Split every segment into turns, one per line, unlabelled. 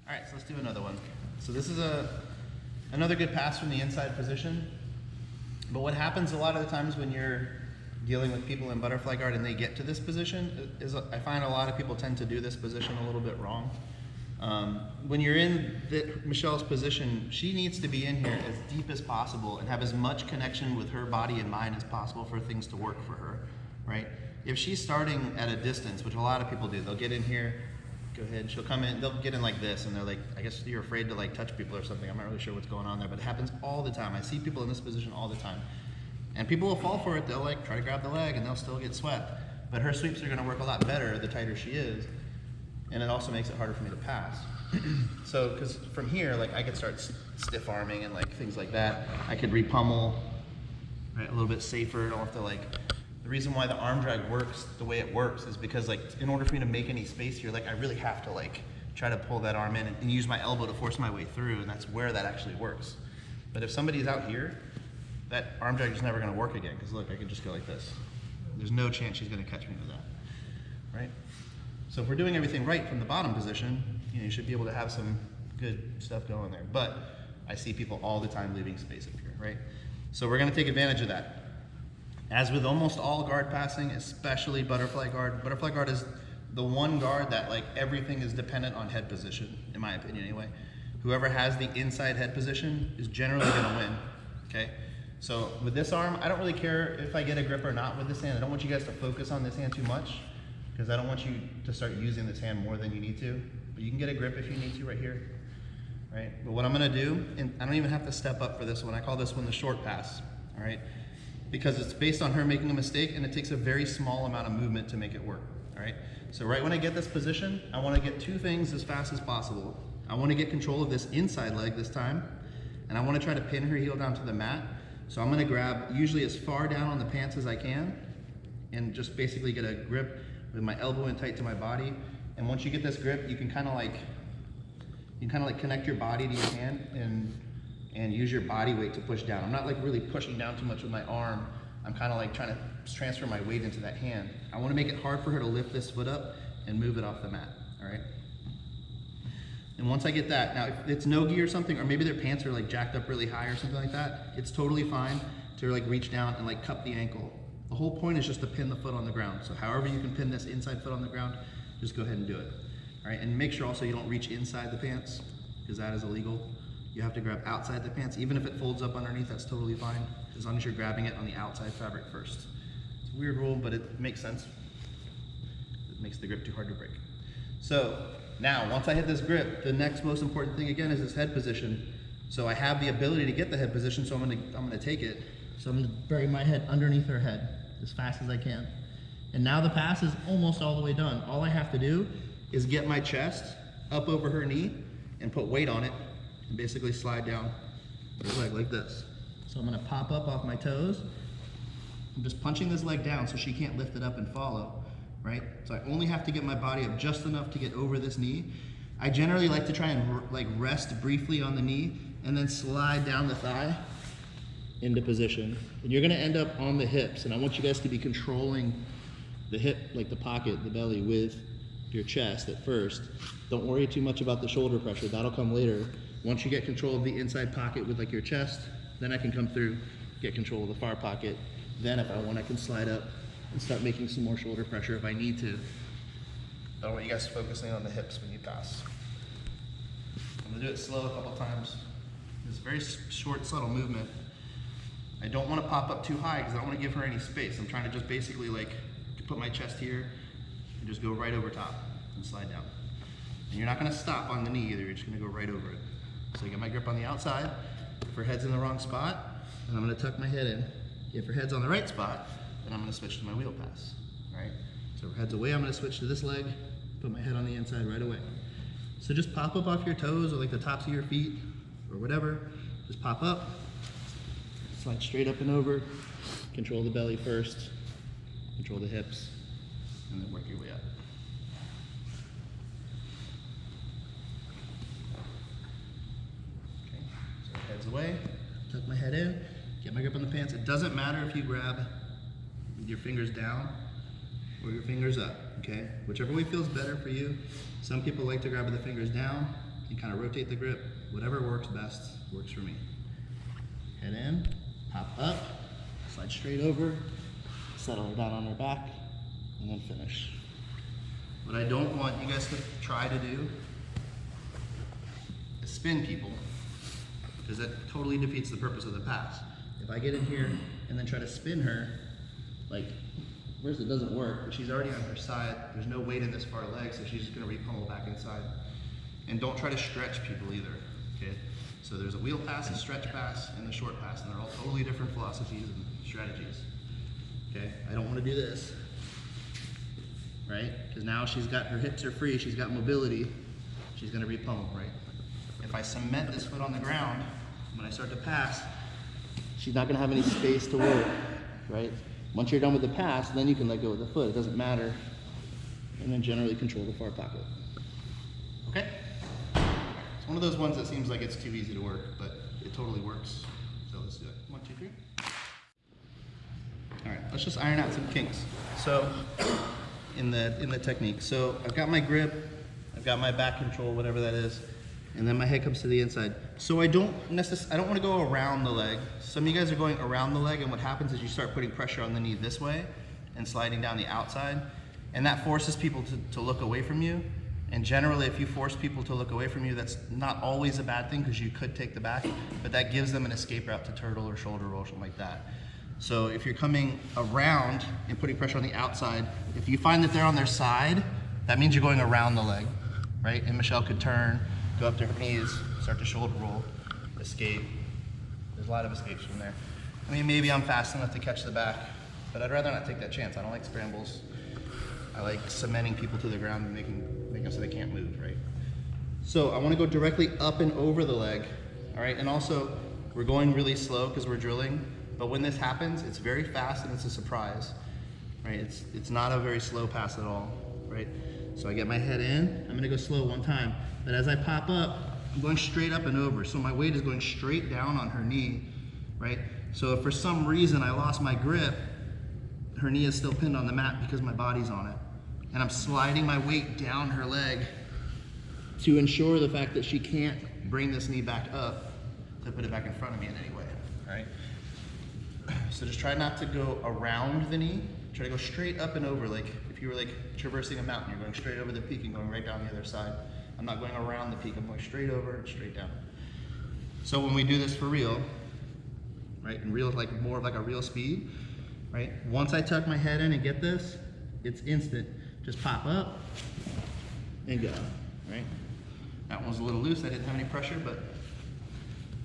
All right, so let's do another one. So this is another good pass from the inside position. But what happens a lot of the times when you're dealing with people in butterfly guard and they get to this position is I find a lot of people tend to do this position a little bit wrong. When you're in Michelle's position, she needs to be in here as deep as possible and have as much connection with her body and mind as possible for things to work for her, right? If she's starting at a distance, which a lot of people do, they'll get in here, go ahead, she'll come in, they'll get in like this, and they're like, I guess you're afraid to like touch people or something. I'm not really sure what's going on there, but it happens all the time. I see people in this position all the time. And people will fall for it, they'll like try to grab the leg and they'll still get swept. But her sweeps are gonna work a lot better the tighter she is. And it also makes it harder for me to pass. So, because from here, like I could start stiff arming and like things like that. I could repummel, right, a little bit safer. I don't have to like, the reason why the arm drag works the way it works is because like, in order for me to make any space here, like I really have to like, try to pull that arm in and use my elbow to force my way through, and that's where that actually works. But if somebody's out here, that arm drag is never gonna work again, because look, I can just go like this. There's no chance she's gonna catch me with that, right? So if we're doing everything right from the bottom position, you should be able to have some good stuff going there. But I see people all the time leaving space up here, right? So we're gonna take advantage of that. As with almost all guard passing, especially butterfly guard is the one guard that like everything is dependent on head position, in my opinion anyway. Whoever has the inside head position is generally gonna win, okay? So with this arm, I don't really care if I get a grip or not with this hand. I don't want you guys to focus on this hand too much, because I don't want you to start using this hand more than you need to. But you can get a grip if you need to right here, right? But what I'm gonna do, and I don't even have to step up for this one, I call this one the short pass, all right? Because it's based on her making a mistake and it takes a very small amount of movement to make it work, all right? So right when I get this position, I wanna get two things as fast as possible. I wanna get control of this inside leg this time, and I wanna try to pin her heel down to the mat. So I'm gonna grab usually as far down on the pants as I can and just basically get a grip with my elbow in tight to my body. And once you get this grip, you can kind of like connect your body to your hand and use your body weight to push down. I'm not like really pushing down too much with my arm. I'm kind of like trying to transfer my weight into that hand. I want to make it hard for her to lift this foot up and move it off the mat, all right? And once I get that, now if it's no-gi or something, or maybe their pants are like jacked up really high or something like that, it's totally fine to like reach down and like cup the ankle. The whole point is just to pin the foot on the ground. So however you can pin this inside foot on the ground, just go ahead and do it. All right, and make sure also you don't reach inside the pants, because that is illegal. You have to grab outside the pants. Even if it folds up underneath, that's totally fine, as long as you're grabbing it on the outside fabric first. It's a weird rule, but it makes sense. It makes the grip too hard to break. So now, once I hit this grip, the next most important thing again is this head position. So I have the ability to get the head position, so I'm gonna take it. So I'm gonna bury my head underneath her head as fast as I can. And now the pass is almost all the way done. All I have to do is get my chest up over her knee and put weight on it and basically slide down her leg like this. So I'm gonna pop up off my toes. I'm just punching this leg down so she can't lift it up and follow, right? So I only have to get my body up just enough to get over this knee. I generally like to try and like rest briefly on the knee and then slide down the thigh into position. And you're gonna end up on the hips, and I want you guys to be controlling the hip, like the pocket, the belly, with your chest at first. Don't worry too much about the shoulder pressure, that'll come later. Once you get control of the inside pocket with like your chest, then I can come through, get control of the far pocket. Then if I want, I can slide up and start making some more shoulder pressure if I need to. I don't want you guys focusing on the hips when you pass. I'm gonna do it slow a couple times. It's a very short, subtle movement. I don't want to pop up too high because I don't want to give her any space. I'm trying to just basically like put my chest here and just go right over top and slide down. And you're not going to stop on the knee either, you're just going to go right over it. So I get my grip on the outside. If her head's in the wrong spot, then I'm going to tuck my head in. If her head's on the right spot, then I'm going to switch to my wheel pass. All right? So if her head's away, I'm going to switch to this leg, put my head on the inside right away. So just pop up off your toes or like the tops of your feet or whatever. Just pop up, slide straight up and over, control the belly first, control the hips, and then work your way up. Okay, so head's away, tuck my head in, get my grip on the pants. It doesn't matter if you grab with your fingers down or or your fingers up, okay? Whichever way feels better for you. Some people like to grab with the fingers down. and kind of rotate the grip. Whatever works best works for me. Head in, pop up, slide straight over, settle her down on her back, and then finish. What I don't want you guys to try to do is spin people, because that totally defeats the purpose of the pass. If I get in here and then try to spin her, like, first it doesn't work, but she's already on her side. There's no weight in this far leg, so she's just gonna re-pummel back inside. And don't try to stretch people either, okay? So there's a wheel pass, a stretch pass, and the short pass, and they're all totally different philosophies and strategies, okay? I don't wanna do this, right? Because now she's got, her hips are free, she's got mobility, she's gonna re-pummel, right? If I cement this foot on the ground, when I start to pass, she's not gonna have any space to work, right? Once you're done with the pass, then you can let go of the foot, it doesn't matter. And then generally control the far pocket. Okay? It's one of those ones that seems like it's too easy to work, but it totally works. So let's do it. 1, 2, 3. All right, let's just iron out some kinks. So, in the technique. So I've got my grip, I've got my back control, whatever that is, and then my head comes to the inside. So I don't want to go around the leg. Some of you guys are going around the leg, and what happens is you start putting pressure on the knee this way and sliding down the outside, and that forces people to look away from you. And generally, if you force people to look away from you, that's not always a bad thing, because you could take the back, but that gives them an escape route to turtle or shoulder roll, something like that. So if you're coming around and putting pressure on the outside, if you find that they're on their side, that means you're going around the leg, right? And Michelle could turn, go up to her knees, start to shoulder roll, escape. There's a lot of escapes from there. I mean, maybe I'm fast enough to catch the back, but I'd rather not take that chance. I don't like scrambles. I like cementing people to the ground and making them so they can't move, right? So I want to go directly up and over the leg, all right? And also, we're going really slow because we're drilling, but when this happens, it's very fast and it's a surprise, right? It's not a very slow pass at all, right? So I get my head in, I'm gonna go slow one time, but as I pop up, I'm going straight up and over. So my weight is going straight down on her knee, right? So if for some reason I lost my grip, her knee is still pinned on the mat because my body's on it. And I'm sliding my weight down her leg to ensure the fact that she can't bring this knee back up to put it back in front of me in any way, right? So just try not to go around the knee. Try to go straight up and over, like if you were like traversing a mountain, you're going straight over the peak and going right down the other side. I'm not going around the peak, I'm going straight over and straight down. So when we do this for real, right, and real, like more of like a real speed, right? Once I tuck my head in and get this, it's instant. Just pop up and go, right? That one was a little loose, I didn't have any pressure, but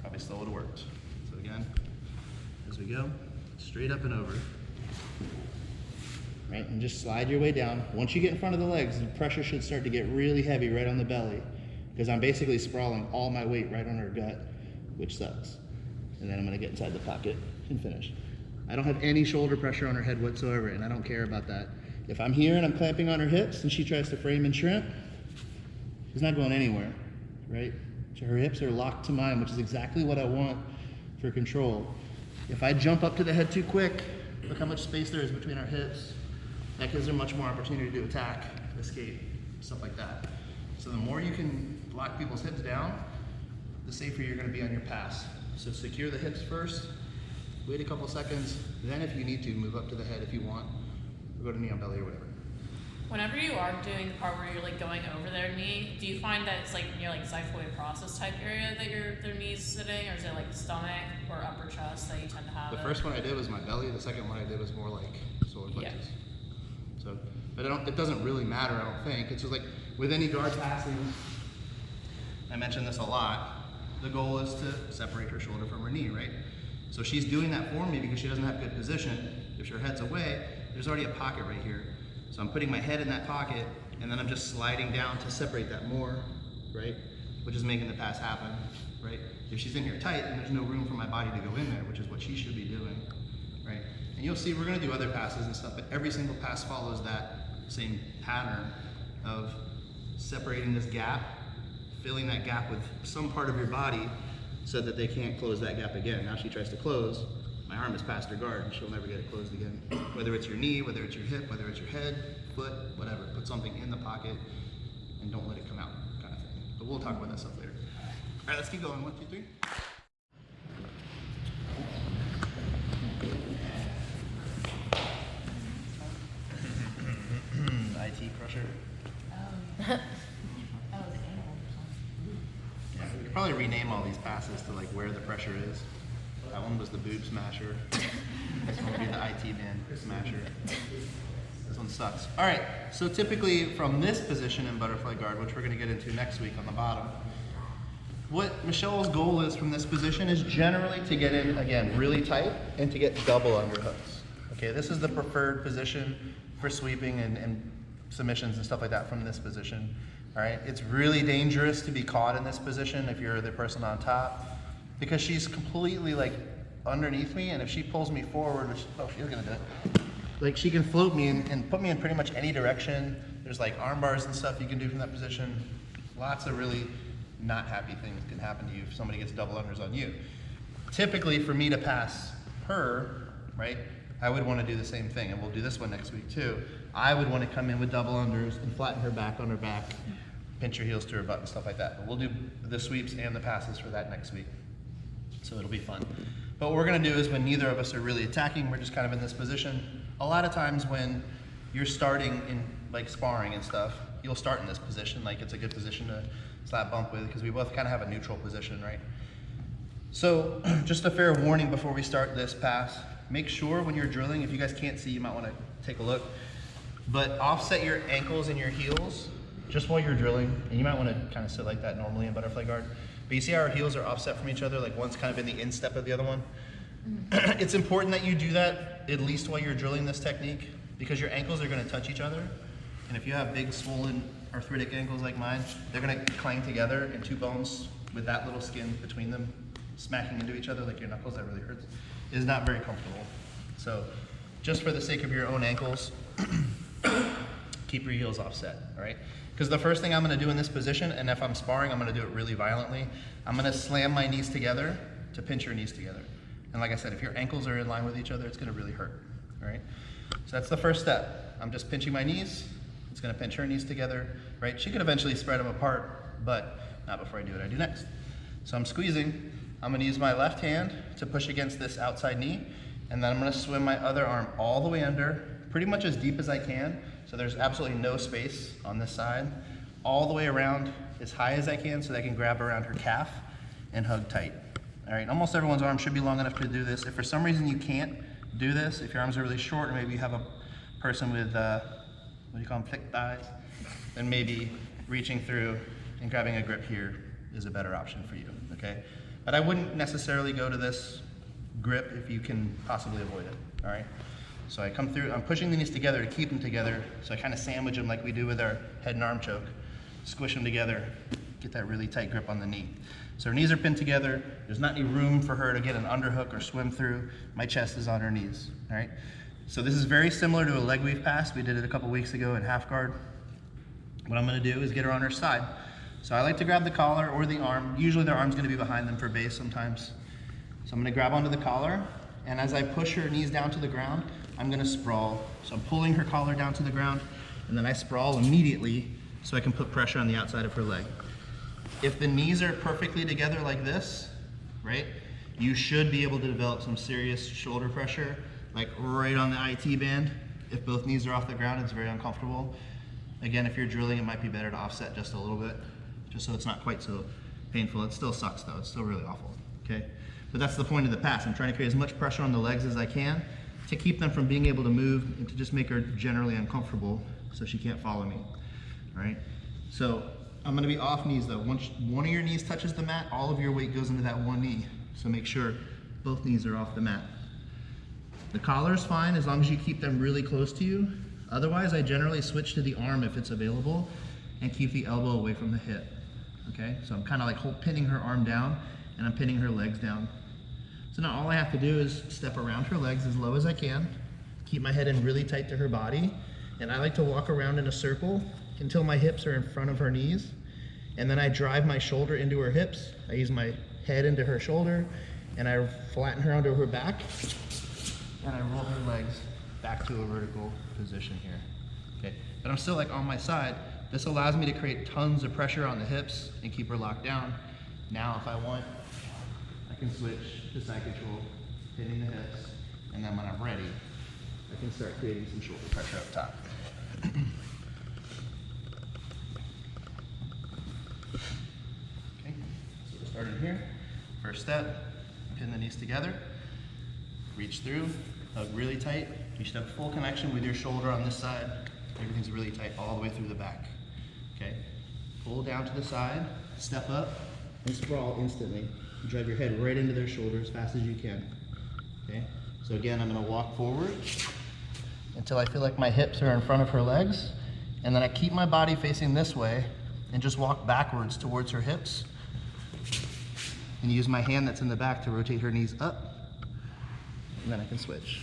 probably still would have worked. So again, as we go, straight up and over. Right, and just slide your way down. Once you get in front of the legs, the pressure should start to get really heavy right on the belly, because I'm basically sprawling all my weight right on her gut, which sucks. And then I'm gonna get inside the pocket and finish. I don't have any shoulder pressure on her head whatsoever, and I don't care about that. If I'm here and I'm clamping on her hips and she tries to frame and shrimp, she's not going anywhere, right? So her hips are locked to mine, which is exactly what I want for control. If I jump up to the head too quick, look how much space there is between our hips. That gives her much more opportunity to attack, escape, stuff like that. So the more you can lock people's hips down, the safer you're gonna be on your pass. So secure the hips first, wait a couple seconds, then if you need to, move up to the head if you want, or go to knee on belly or whatever.
Whenever you are doing the part where you're like going over their knee, do you find that it's like near like xiphoid process type area that their knee's sitting, or is it like stomach or upper chest that you tend to have?
The first one I did was my belly, the second one I did was more like solar plexus. Yeah. So, but it doesn't really matter, I don't think. It's just like with any guard passing, I mention this a lot, the goal is to separate her shoulder from her knee, right? So she's doing that for me because she doesn't have good position. If her head's away, there's already a pocket right here. So I'm putting my head in that pocket, and then I'm just sliding down to separate that more, right? Which is making the pass happen, right? If she's in here tight, then there's no room for my body to go in there, which is what she should be doing, right? And you'll see we're gonna do other passes and stuff, but every single pass follows that same pattern of separating this gap, filling that gap with some part of your body so that they can't close that gap again. Now she tries to close, my arm is past her guard, and she'll never get it closed again. Whether it's your knee, whether it's your hip, whether it's your head, foot, whatever. Put something in the pocket and don't let it come out, kind of thing. But we'll talk about that stuff later. All right, let's keep going. 1, 2, 3. IT crusher.
Oh, that was animal or something.
Yeah, we could probably rename all these passes to like where the pressure is. That one was the boob smasher. This one would be the IT band smasher. This one sucks. All right, so typically from this position in butterfly guard, which we're gonna get into next week on the bottom, what Michelle's goal is from this position is generally to get in, again, really tight and to get double underhooks. Okay, this is the preferred position for sweeping and submissions and stuff like that from this position. All right, it's really dangerous to be caught in this position if you're the person on top, because she's completely like underneath me, and if she pulls me forward, which, oh, she's gonna do it. Like she can float me and put me in pretty much any direction. There's like arm bars and stuff you can do from that position. Lots of really not happy things can happen to you if somebody gets double unders on you. Typically for me to pass her, right, I would want to do the same thing, and we'll do this one next week too. I would want to come in with double unders and flatten her back on her back, pinch her heels to her butt and stuff like that. But we'll do the sweeps and the passes for that next week. So it'll be fun. But what we're gonna do is when neither of us are really attacking, we're just kind of in this position. A lot of times when you're starting in like sparring and stuff, you'll start in this position. Like it's a good position to slap bump with because we both kind of have a neutral position, right? So just a fair warning before we start this pass, make sure when you're drilling, if you guys can't see, you might wanna take a look, but offset your ankles and your heels just while you're drilling. And you might wanna kind of sit like that normally in butterfly guard. But you see how our heels are offset from each other, like one's kind of in the instep of the other one? It's important that you do that at least while you're drilling this technique, because your ankles are gonna touch each other. And if you have big swollen arthritic ankles like mine, they're gonna clang together and two bones with that little skin between them smacking into each other like your knuckles, that really hurts. It is not very comfortable. So just for the sake of your own ankles, keep your heels offset, all right? Because the first thing I'm gonna do in this position, and if I'm sparring, I'm gonna do it really violently, I'm gonna slam my knees together to pinch your knees together. And like I said, if your ankles are in line with each other, it's gonna really hurt, all right? So that's the first step. I'm just pinching my knees. It's gonna pinch her knees together, right? She could eventually spread them apart, but not before I do what I do next. So I'm squeezing. I'm gonna use my left hand to push against this outside knee, and then I'm gonna swim my other arm all the way under, pretty much as deep as I can, so there's absolutely no space on this side, all the way around as high as I can so that I can grab around her calf and hug tight. All right, almost everyone's arm should be long enough to do this. If for some reason you can't do this, if your arms are really short, or maybe you have a person with, what do you call them, thick thighs, then maybe reaching through and grabbing a grip here is a better option for you, okay? But I wouldn't necessarily go to this grip if you can possibly avoid it, all right? So I come through, I'm pushing the knees together to keep them together, so I kind of sandwich them like we do with our head and arm choke, squish them together, get that really tight grip on the knee. So her knees are pinned together, there's not any room for her to get an underhook or swim through, my chest is on her knees, all right? So this is very similar to a leg weave pass. We did it a couple weeks ago in half guard. What I'm gonna do is get her on her side. So I like to grab the collar or the arm. Usually their arm's gonna be behind them for base sometimes. So I'm gonna grab onto the collar, and as I push her knees down to the ground, I'm gonna sprawl. So I'm pulling her collar down to the ground, and then I sprawl immediately so I can put pressure on the outside of her leg. If the knees are perfectly together like this, right, you should be able to develop some serious shoulder pressure, like right on the IT band. If both knees are off the ground, it's very uncomfortable. Again, if you're drilling, it might be better to offset just a little bit, just so it's not quite so painful. It still sucks though, it's still really awful, okay? But that's the point of the pass. I'm trying to create as much pressure on the legs as I can to keep them from being able to move and to just make her generally uncomfortable so she can't follow me, all right? So I'm gonna be off knees though. Once one of your knees touches the mat, all of your weight goes into that one knee. So make sure both knees are off the mat. The collar is fine as long as you keep them really close to you. Otherwise, I generally switch to the arm if it's available and keep the elbow away from the hip, okay? So I'm kind of like pinning her arm down and I'm pinning her legs down. So now all I have to do is step around her legs as low as I can, keep my head in really tight to her body, and I like to walk around in a circle until my hips are in front of her knees, and then I drive my shoulder into her hips. I use my head into her shoulder, and I flatten her onto her back, and I roll her legs back to a vertical position here, okay? But I'm still like on my side. this allows me to create tons of pressure on the hips and keep her locked down. Now, if I want, I can switch to side control, hitting the hips, and then when I'm ready, I can start creating some shoulder pressure up top. Okay, so we're starting here. First step, pin the knees together, reach through, hug really tight. You should have full connection with your shoulder on this side. Everything's really tight all the way through the back. Okay, pull down to the side, step up, and sprawl instantly. Drive your head right into their shoulder as fast as you can. Okay, so again, I'm gonna walk forward until I feel like my hips are in front of her legs, and then I keep my body facing this way and just walk backwards towards her hips, and use my hand that's in the back to rotate her knees up, and then I can switch.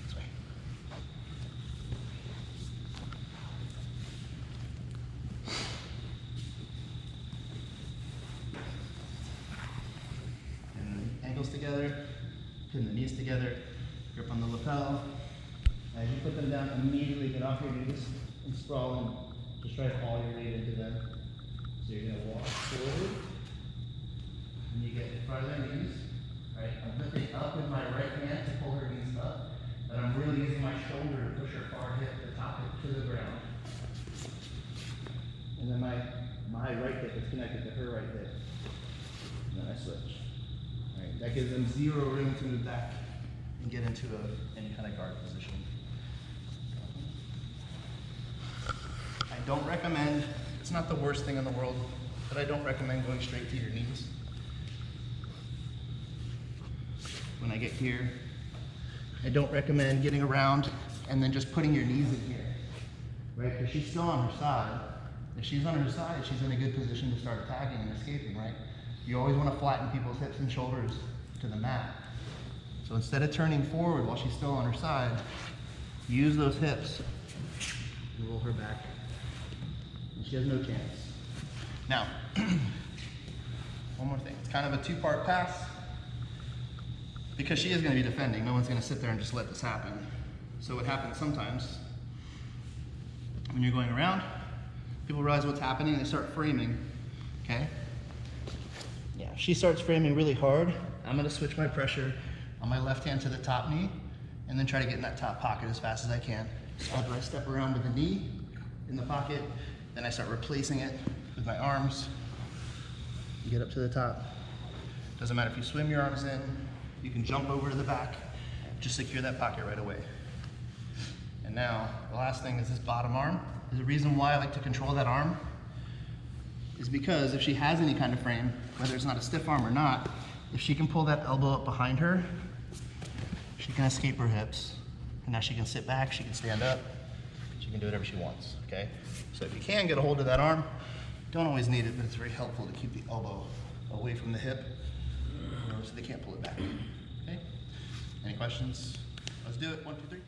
This way. And the ankles together, pin the knees together, grip on the lapel. As you put them down, immediately get off your knees and sprawl and just try to haul your weight into them. So you're gonna walk forward, and you get in front of their knees, right? I'm lifting up with my right hand to pull her knees up, but I'm really using my shoulder to push her far hip, the top hip to the ground. And then my right hip is connected to her right hip. And then I switch. All right, that gives them zero room to move back and get into any kind of guard position. I don't recommend, it's not the worst thing in the world, but I don't recommend going straight to your knees. When I get here, I don't recommend getting around and then just putting your knees in here, right? Because she's still on her side. If she's on her side, she's in a good position to start attacking and escaping, right? You always want to flatten people's hips and shoulders to the mat. So instead of turning forward while she's still on her side, use those hips and roll her back. And she has no chance. Now, one more thing. It's kind of a two-part pass. Because she is going to be defending, no one's going to sit there and just let this happen. So what happens sometimes, when you're going around, people realize what's happening and they start framing, okay? Yeah, if she starts framing really hard, I'm going to switch my pressure on my left hand to the top knee and then try to get in that top pocket as fast as I can. So after I step around with the knee in the pocket, then I start replacing it with my arms. Get up to the top. Doesn't matter if you swim your arms in, you can jump over to the back, just secure that pocket right away. And now, the last thing is this bottom arm. The reason why I like to control that arm is because if she has any kind of frame, whether it's not a stiff arm or not, if she can pull that elbow up behind her, she can escape her hips. And now she can sit back, she can stand up, she can do whatever she wants, okay? So if you can get a hold of that arm, don't always need it, but it's very helpful to keep the elbow away from the hip so they can't pull it back, okay? Any questions? Let's do it, 1, 2, 3.